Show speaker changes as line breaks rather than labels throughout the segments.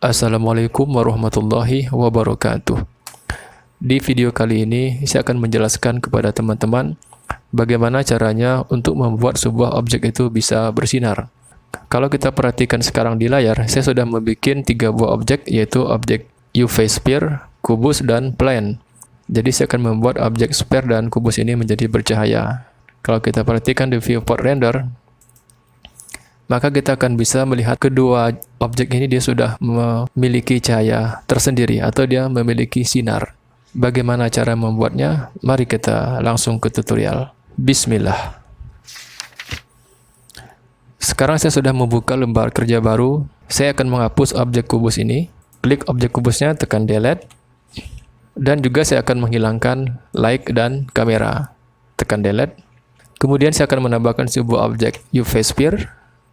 Assalamualaikum warahmatullahi wabarakatuh. Di video kali ini, saya akan menjelaskan kepada teman-teman bagaimana caranya untuk membuat sebuah objek itu bisa bersinar. Kalau kita perhatikan sekarang di layar, saya sudah membuat 3 buah objek, yaitu objek UV sphere, kubus, dan plane. Jadi saya akan membuat objek sphere dan kubus ini menjadi bercahaya. Kalau kita perhatikan di viewport render, maka kita akan bisa melihat kedua objek ini dia sudah memiliki cahaya tersendiri atau dia memiliki sinar. Bagaimana cara membuatnya? Mari kita langsung ke tutorial. Bismillah. Sekarang saya sudah membuka lembar kerja baru. Saya akan menghapus objek kubus ini. Klik objek kubusnya, tekan delete. Dan juga saya akan menghilangkan light dan kamera. Tekan delete. Kemudian saya akan menambahkan sebuah objek UV sphere.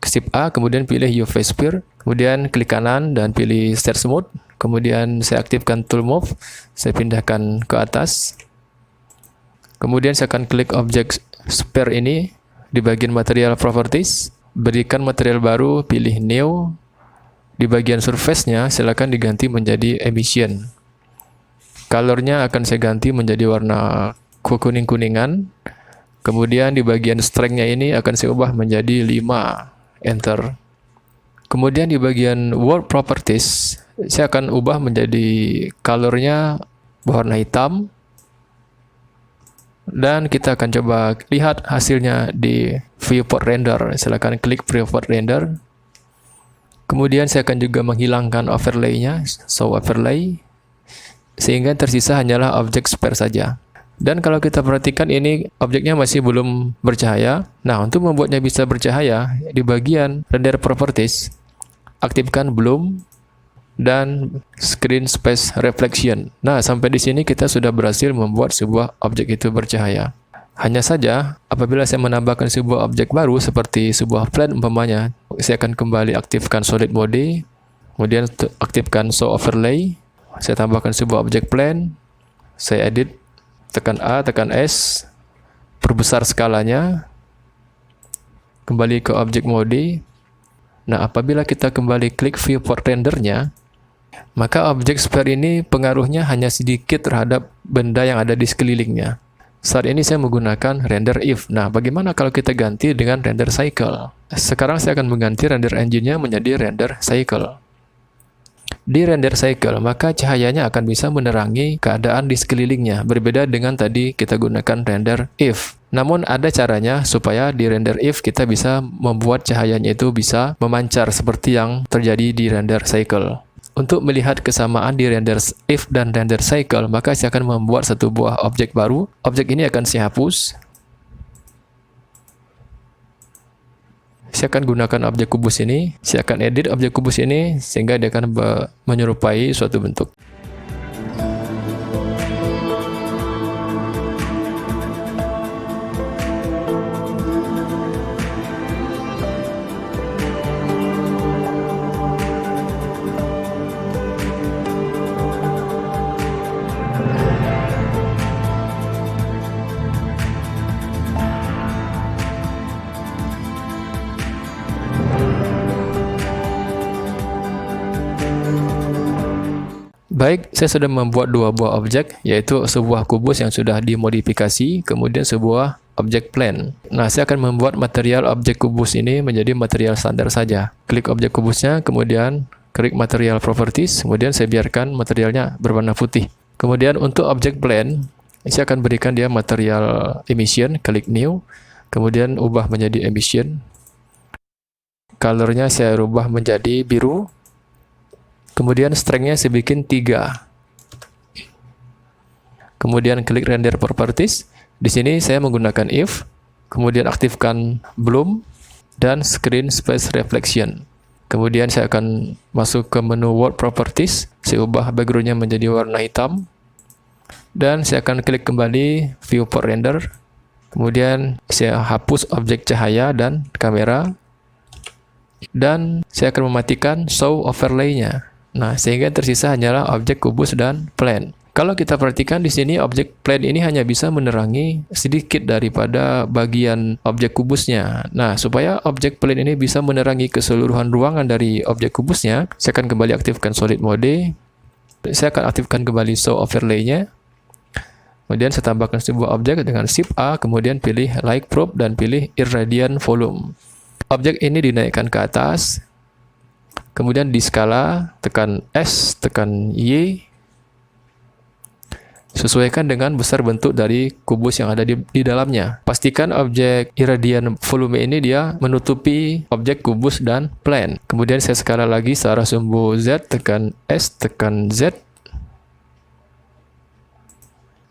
Shift A, kemudian pilih UV sphere, kemudian klik kanan dan pilih Start Smooth, kemudian saya aktifkan Tool Move, saya pindahkan ke atas, kemudian saya akan klik objek sphere ini di bagian Material Properties, berikan material baru, pilih New, di bagian surface-nya silakan diganti menjadi Emission, color-nya akan saya ganti menjadi warna kuning-kuningan, kemudian di bagian strength-nya ini akan saya ubah menjadi 5. Enter. Kemudian di bagian World Properties, saya akan ubah menjadi colornya berwarna hitam. Dan kita akan coba lihat hasilnya di viewport render. Silakan klik viewport render. Kemudian saya akan juga menghilangkan overlay-nya, show overlay, sehingga tersisa hanyalah objek sphere saja. Dan kalau kita perhatikan ini objeknya masih belum bercahaya. Nah, untuk membuatnya bisa bercahaya, di bagian render properties, aktifkan bloom dan screen space reflection. Nah, sampai di sini kita sudah berhasil membuat sebuah objek itu bercahaya. Hanya saja, apabila saya menambahkan sebuah objek baru seperti sebuah plane umpamanya, saya akan kembali aktifkan solid mode, kemudian aktifkan show overlay, saya tambahkan sebuah objek plane, saya edit, tekan A, tekan S, perbesar skalanya, kembali ke objek mode. Nah, apabila kita kembali klik viewport rendernya, maka objek sphere ini pengaruhnya hanya sedikit terhadap benda yang ada di sekelilingnya. Saat ini saya menggunakan render if. Nah, bagaimana kalau kita ganti dengan render cycle? Sekarang saya akan mengganti render engine-nya menjadi render cycle. Di render cycle, maka cahayanya akan bisa menerangi keadaan di sekelilingnya, berbeda dengan tadi kita gunakan render if. Namun ada caranya supaya di render if kita bisa membuat cahayanya itu bisa memancar seperti yang terjadi di render cycle. Untuk melihat kesamaan di render if dan render cycle, maka saya akan membuat satu buah objek baru. Objek ini akan saya hapus. Saya akan gunakan objek kubus ini, saya akan edit objek kubus ini sehingga dia akan menyerupai suatu bentuk. Baik, saya sudah membuat 2 buah objek, yaitu sebuah kubus yang sudah dimodifikasi, kemudian sebuah objek plane. Nah, saya akan membuat material objek kubus ini menjadi material standar saja. Klik objek kubusnya, kemudian klik material properties, kemudian saya biarkan materialnya berwarna putih. Kemudian untuk objek plane, saya akan berikan dia material emission, klik new, kemudian ubah menjadi emission. Colornya saya rubah menjadi biru. Kemudian strength-nya saya bikin 3. Kemudian klik render properties. Di sini saya menggunakan if, kemudian aktifkan bloom dan screen space reflection. Kemudian saya akan masuk ke menu world properties, saya ubah background-nya menjadi warna hitam. Dan saya akan klik kembali viewport render. Kemudian saya hapus objek cahaya dan kamera. Dan saya akan mematikan show overlay-nya. Nah, sehingga tersisa hanyalah objek kubus dan plane. Kalau kita perhatikan di sini objek plane ini hanya bisa menerangi sedikit daripada bagian objek kubusnya. Nah, supaya objek plane ini bisa menerangi keseluruhan ruangan dari objek kubusnya, saya akan kembali aktifkan solid mode. Saya akan aktifkan kembali show overlay-nya. Kemudian saya tambahkan sebuah objek dengan Shift A, kemudian pilih Light Probe dan pilih Irradiance Volume. Objek ini dinaikkan ke atas. Kemudian di skala, tekan S, tekan Y. Sesuaikan dengan besar bentuk dari kubus yang ada di dalamnya. Pastikan objek irradiance volume ini dia menutupi objek kubus dan plane. Kemudian saya skala lagi searah sumbu Z, tekan S, tekan Z.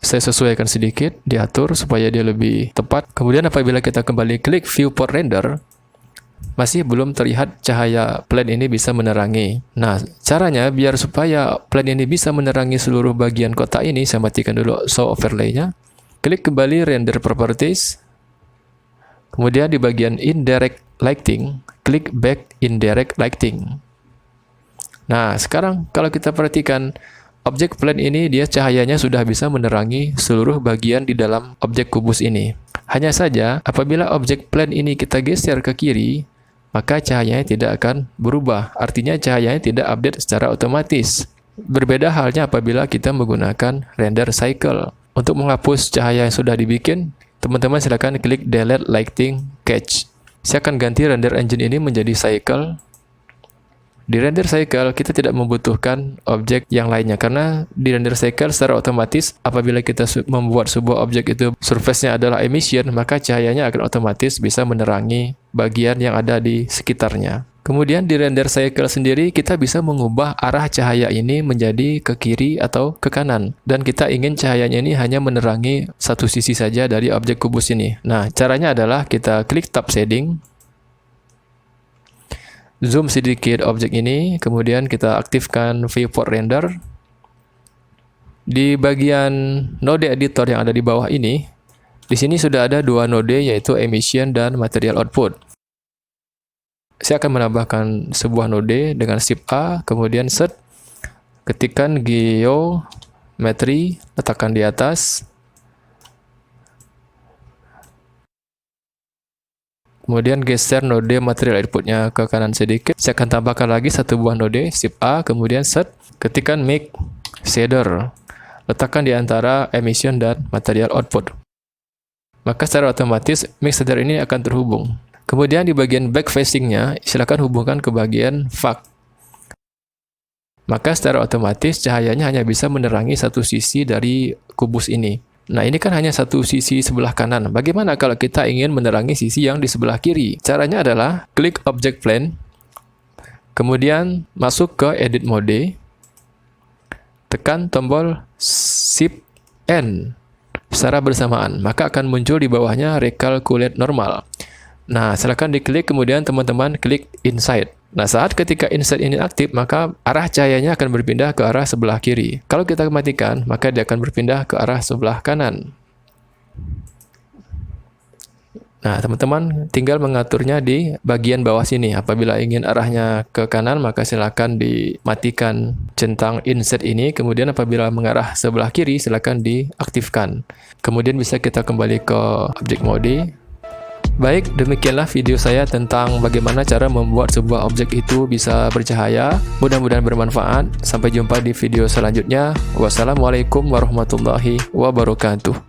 Saya sesuaikan sedikit, diatur supaya dia lebih tepat. Kemudian apabila kita kembali klik viewport render, masih belum terlihat cahaya plane ini bisa menerangi. Nah, caranya biar supaya plane ini bisa menerangi seluruh bagian kotak ini, saya matikan dulu show overlay-nya. Klik kembali render properties. Kemudian di bagian indirect lighting, klik back indirect lighting. Nah, sekarang kalau kita perhatikan objek plane ini, dia cahayanya sudah bisa menerangi seluruh bagian di dalam objek kubus ini. Hanya saja apabila objek plane ini kita geser ke kiri, maka cahayanya tidak akan berubah. Artinya cahayanya tidak update secara otomatis. Berbeda halnya apabila kita menggunakan render cycle. Untuk menghapus cahaya yang sudah dibikin, teman-teman silakan klik delete lighting cache. Saya akan ganti render engine ini menjadi cycle. Di render cycle kita tidak membutuhkan objek yang lainnya, karena di render cycle secara otomatis apabila kita membuat sebuah objek itu surface-nya adalah emission, maka cahayanya akan otomatis bisa menerangi bagian yang ada di sekitarnya. Kemudian di render cycle sendiri kita bisa mengubah arah cahaya ini menjadi ke kiri atau ke kanan, dan kita ingin cahayanya ini hanya menerangi satu sisi saja dari objek kubus ini. Nah, caranya adalah kita klik tab shading, zoom sedikit objek ini, kemudian kita aktifkan viewport render. Di bagian node editor yang ada di bawah ini, di sini sudah ada dua node, yaitu emission dan material output. Saya akan menambahkan sebuah node dengan Shift A, kemudian set, ketikkan geometry, letakkan di atas. Kemudian geser node material outputnya ke kanan sedikit. Saya akan tambahkan lagi satu buah node, Shift A, kemudian set, ketikkan make shader. Letakkan di antara emission dan material output. Maka secara otomatis make shader ini akan terhubung. Kemudian di bagian back facing-nya, silakan hubungkan ke bagian fog. Maka secara otomatis cahayanya hanya bisa menerangi satu sisi dari kubus ini. Nah, ini kan hanya satu sisi sebelah kanan. Bagaimana kalau kita ingin menerangi sisi yang di sebelah kiri? Caranya adalah klik object plane, kemudian masuk ke edit mode, tekan tombol Shift N secara bersamaan, maka akan muncul di bawahnya recalculate normal. Nah, silakan diklik, kemudian teman-teman klik inside. Nah, saat ketika insert ini aktif, maka arah cahayanya akan berpindah ke arah sebelah kiri. Kalau kita matikan, maka dia akan berpindah ke arah sebelah kanan. Nah, teman-teman tinggal mengaturnya di bagian bawah sini. Apabila ingin arahnya ke kanan, maka silakan dimatikan centang insert ini. Kemudian apabila mengarah sebelah kiri, silakan diaktifkan. Kemudian bisa kita kembali ke object mode. Baik, demikianlah video saya tentang bagaimana cara membuat sebuah objek itu bisa bercahaya. Mudah-mudahan bermanfaat. Sampai jumpa di video selanjutnya. Wassalamualaikum warahmatullahi wabarakatuh.